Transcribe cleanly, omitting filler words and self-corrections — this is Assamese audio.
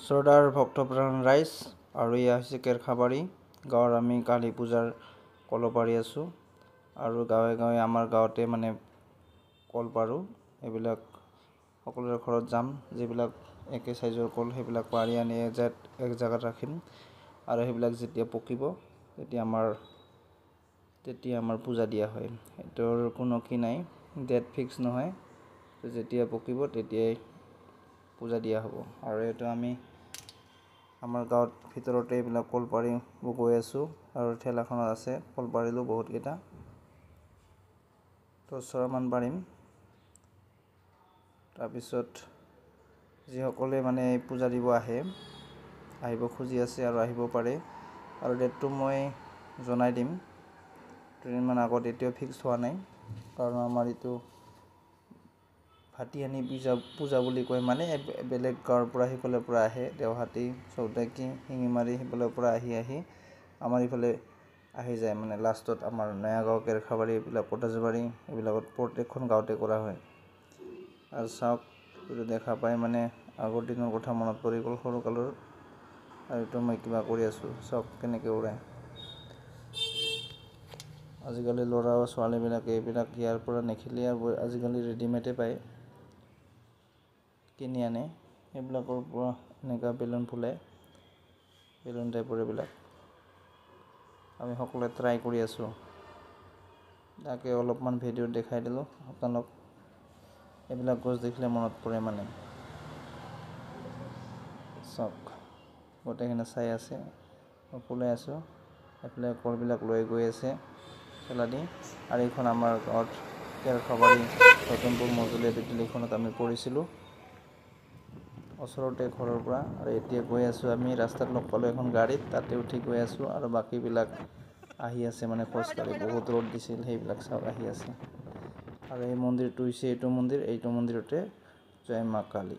শ্ৰদ্ধাৰ ভক্তপ্ৰাণ ৰাইজ আৰু এয়া হৈছে কেৰখাবাৰী গাঁৱৰ আমি কালী পূজাৰ কল পাৰি আছোঁ আৰু গাঁৱে গাঁৱে আমাৰ গাঁৱতে মানে কল পাৰোঁ। এইবিলাক সকলোৰে ঘৰত যাম, যিবিলাক একে চাইজৰ কল সেইবিলাক পাৰি আনি এক জেগাত ৰাখিম আৰু সেইবিলাক যেতিয়া পকিব তেতিয়া আমাৰ পূজা দিয়া হয়। সেইটোৰ কোনো কি নাই, ডেট ফিক্স নহয়, যেতিয়া পকিব তেতিয়াই পূজা দিয়া হ'ব। আৰু এইটো আমি আমাৰ গাঁৱত ভিতৰতে এইবিলাক কল পাৰিব গৈ আছোঁ আৰু ঠেলাখনত আছে, কল পাৰিলোঁ বহুতকেইটা, 10মান পাৰিম। তাৰপিছত যিসকলে মানে পূজা দিব আহিব খুজি আছে আৰু আহিব পাৰে, আৰু ডেটটো মই জনাই দিম দুদিনমান আগত। এতিয়াও ফিক্স হোৱা নাই, কাৰণ আমাৰ এইটো ভাটিয়ানী পূজা বুলি কয়, মানে বেলেগ গাঁৱৰ পৰা সিফালৰ পৰা আহে, দেওহাটী, চৌতাকী, শিঙিমাৰী সিফালৰ পৰা আহি আমাৰ ইফালে আহি যায়। মানে লাষ্টত আমাৰ নয়াগাঁও, কেৰখাবাৰী, এইবিলাক পটাছবাৰী এইবিলাকত প্ৰত্যেকখন গাঁৱতে কৰা হয়। আৰু চাওক, এইটো দেখা পাই মানে আগৰ দিনৰ কথা মনত পৰি গ'ল সৰুকালৰ, আৰু এইটো মই কিবা কৰি আছোঁ, চাওক কেনেকৈ উৰাই। আজিকালি ল'ৰা আৰু ছোৱালীবিলাকে এইবিলাক ইয়াৰ পৰা নেখেলি আৰু আজিকালি ৰেডিমেডে পায়, কিনি আনে। সেইবিলাকৰ পৰা এনেকুৱা বেলুন ফুলাই, বেলুন টাইপৰ এইবিলাক আমি সকলোৱে ট্ৰাই কৰি আছোঁ। তাকে অলপমান ভিডিঅ'ত দেখাই দিলোঁ আপোনালোক। এইবিলাক গছ দেখিলে মনত পৰে মানে। চাওক, গোটেইখিনি চাই আছে, মই ফুলাই আছোঁ, এইফালে কলবিলাক লৈ গৈ আছে ঠেলা দি। আৰু এইখন আমাৰ গাঁৱত কেৰখাবাৰী নতুনপুৰ মজলীয়া বিদ্যালয়খনত আমি পঢ়িছিলোঁ, ওচৰতে ঘৰৰ পৰা। আৰু এতিয়া গৈ আছোঁ আমি, ৰাস্তাত লগ পালোঁ এখন গাড়ীত, তাতে উঠি গৈ আছোঁ, আৰু বাকীবিলাক আহি আছে মানে খোজকাঢ়ি, বহুত ৰ'দ দিছিল, সেইবিলাক চাওক আহি আছে। আৰু এই মন্দিৰটো হৈছে এইটো মন্দিৰতে জয় মা কালী।